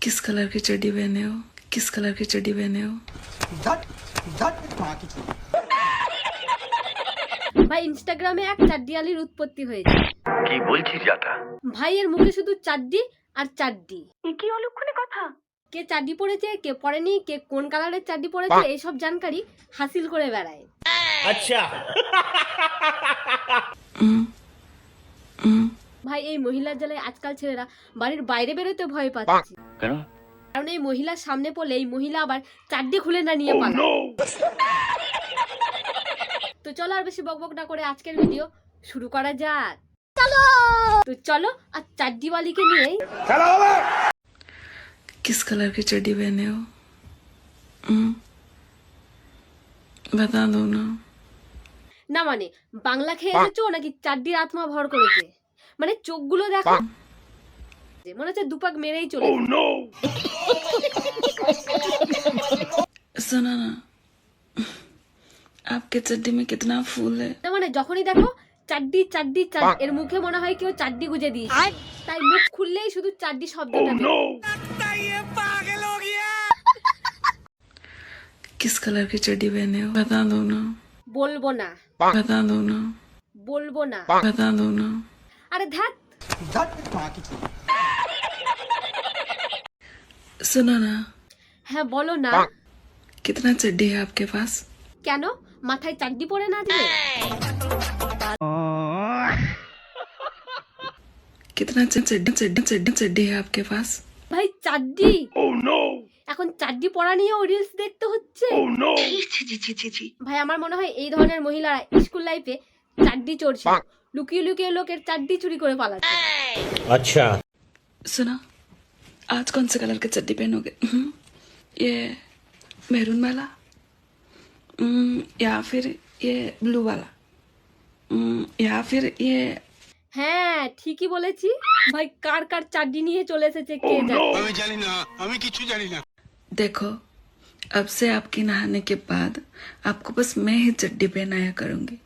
किस कलर की चड्डी पहने हो? किस कलर की चड्डी पहने हो? ভাই ইনস্টাগ্রামে এক চাড্ডিয়ালির উৎপত্তি হয়েছে। কি বলছিস জাতা? ভাইয়ের মুখে শুধু চাড্ডি আর চাড্ডি। কি অলক্ষণে কথা। কে চাড্ডি পরেছে, কে পরেনি, কে কোন কালারের চাড্ডি পরেছে এইসব জানকারি হাসিল করে বেড়ায়। আচ্ছা। ভাই এই মহিলার জ্বালায় আজকাল ছেলেরা বাড়ির বাইরে বেরোতে ভয় পাচ্ছে। কেন? কারণ এই মহিলার সামনে পড়লে এই মহিলা আবার চাড্ডি খুলে না নিয়ে পালায়। তো চলো আর বেশি বকবক না করে আজকের ভিডিও শুরু করা যাক। চলো তো চলো আর চাড্ডিওয়ালিকে নিয়ে किस कलर की चड्डी पहने हो? बता दो ना। না মানে বাংলা খেয়ে এসেছো নাকি চাড্ডির আত্মা ভর করেছে? মানে চোখগুলো দেখো, মনে হচ্ছে দুপাক মেরেই চলে। सुना ना, आपके चड्डी में कितना फूल है? না মানে যখনই দেখো চাড্ডি চাড্ডি চাড্ডি, এর মুখে মনে হয় কেউ চাড্ডি গুজে দিয়েছে, তাই মুখ খুললেই শুধু চাড্ডি শব্দটা বের। किस कलर की चड्डी पहने हो? बता दो ना। বলবো না, बता दो ना। বলবো না। बता दो ना। আরে ধ্যাত, सुना ना, হ্যাঁ বলো না। कितना चड्डी है आपके पास? কেন মাথায় চাড্ডি পরে না দিলে? कितना चड्डी चड्डी चड्डी चड्डी है आपके पास? ভাই চাড্ডি, এখন চাড্ডি পরা নিয়েও রিলস দেখতে হচ্ছে। ভাই আমার মনে হয় এই ধরনের মহিলারা স্কুল লাইফে চাড্ডি চড়ছে, লুকিয়ে লুকিয়ে লোকের চাড্ডি চুরি করে পালাচ্ছে। আচ্ছা। सुना, आज कौन से कलर के चड्डी पहनोगे? ये मैरून वाला या फिर ये ब्लू वाला या फिर ये? হ্যাঁ ঠিকই বলেছি ভাই, কার কার চাড্ডি নিয়ে চলে এসেছে কে জানে। আমি জানি না, আমি কিছু জানি না। देखो, अब से आपके नहाने के बाद आपको बस मैं ही चड्डी पहनाया करूंगी,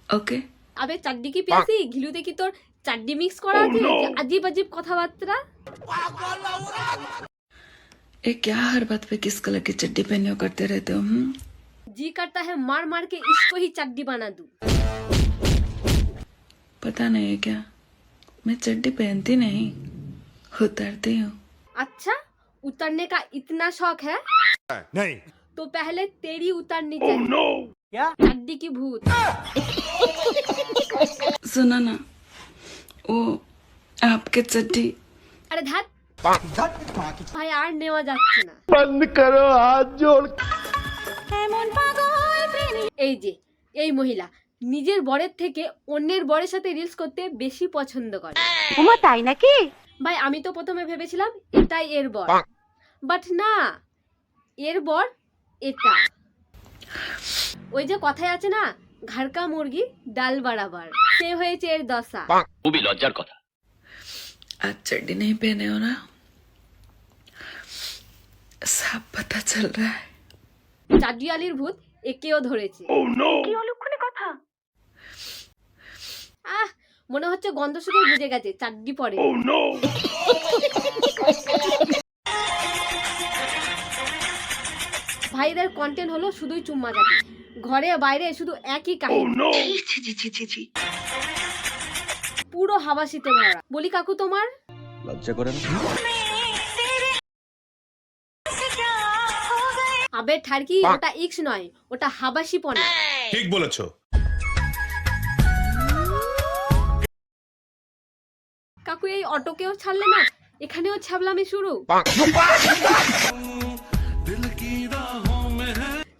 ओके? আবে চাড্ডি কি পেয়েছি? ঘিলুতে কি তোর চাড্ডি মিক্স করা আছে? যে আজীব আজীব কথাবার্তা। ये क्या हर बात पे किस कलर की चड्डी पहने हो करते रहते हो? जी करता है मार मार के इसको ही चड्डी बना दूं। पता नहीं है क्या, मैं चड्डी पहनती नहीं, उतरती हूँ। अच्छा, उतरने का इतना शौक है? नहीं। तो पहले तेरी उतरनी चाहिए। क्या? चड्डी की भूत। सुना ना, वो आपके चड्डी। अरे ধ্যাত, ভাই আর নেওয়া যাচ্ছে না। बंद करो हाथ जोड़। এই যে এই মহিলা নিজের বরের থেকে অন্যের বরের সাথে রিলস করতে বেশি পছন্দ করে। ওমা তাই নাকি? ভাই আমি তো প্রথমে ভেবেছিলাম এটাই এর বর, বাট না, এর বর এটা। ওই যে কথায় আছে না, ঘাড়কা মুরগি ডাল বরাবর, সে হয়েছে এর দশা। খুবই লজ্জার কথা। आज चड्डी नहीं पहने हो ना, सब पता चल रहा है। চাড্ডিয়ালির ভূত একেও ধরেছে। কি অলক্ষণে কথা। মনে হচ্ছে গন্ধ শুকে বুঝে গেছে চাড্ডি পরে। ভাইদের কন্টেন্ট হলো শুধুই চুম্মা চাটি, ঘরে বাইরে শুধু একই কাহিনী, পুরো হাবাসিতে ভরা। বলি কাকু তোমার লজ্জা করে না? আবে ঠারকি, ওটা ইক্স নয়, ওটা হাবাসি পনা। ঠিক বলেছো। কাকু এই অটোকেও ছাড়লে না, এখানেও ছাবলামি শুরু।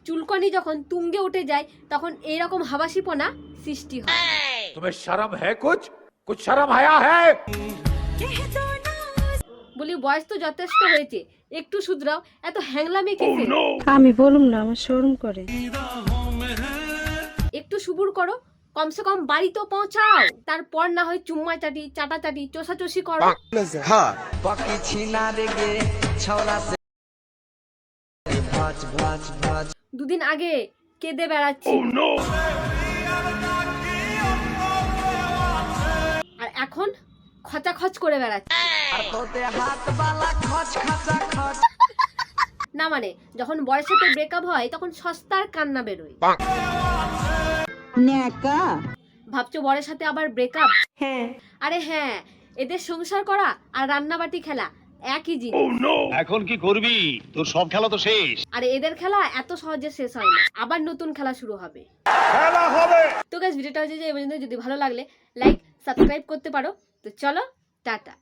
চুলকানি যখন তুঙ্গে উঠে যায় তখন এইরকম হাবাসিপনা সৃষ্টি হয়। तुम्हें शर्म है? कुछ शर्म आया है? বলি বয়স তো যথেষ্ট হয়েছে, একটু শুধরাও, এত হ্যাংলামি কিসে? আমি বলুম না, আমার শরম করে। একটু সুবুর করো, কমসে কম বাড়ি তো পৌঁছাও, তারপর না হয় চুম্মা চাটি চাটাচাটি চোষাচোষি করো। हाँ। দুদিন আগে কেঁদে বেড়াচ্ছি, আর এখন খচাখচ করে বেড়াচ্ছে। না মানে যখন বয়ের সাথে ব্রেকআপ হয় তখন সস্তার কান্না বেরোয়। ভাবছো বরের সাথে আবার ব্রেকআপ? হ্যাঁ, আরে হ্যাঁ, এদের সংসার করা আর রান্নাবাটি খেলা একই জিনিস। এখন কি করবি? তোর সব খেলা তো শেষ। আর এদের খেলা এত সহজে শেষ হয় না, আবার নতুন খেলা শুরু হবে। তো গাইস, ভিডিওটা হচ্ছে যে এই পর্যন্ত। যদি ভালো লাগলে লাইক সাবস্ক্রাইব করতে পারো। তো চলো, টাটা।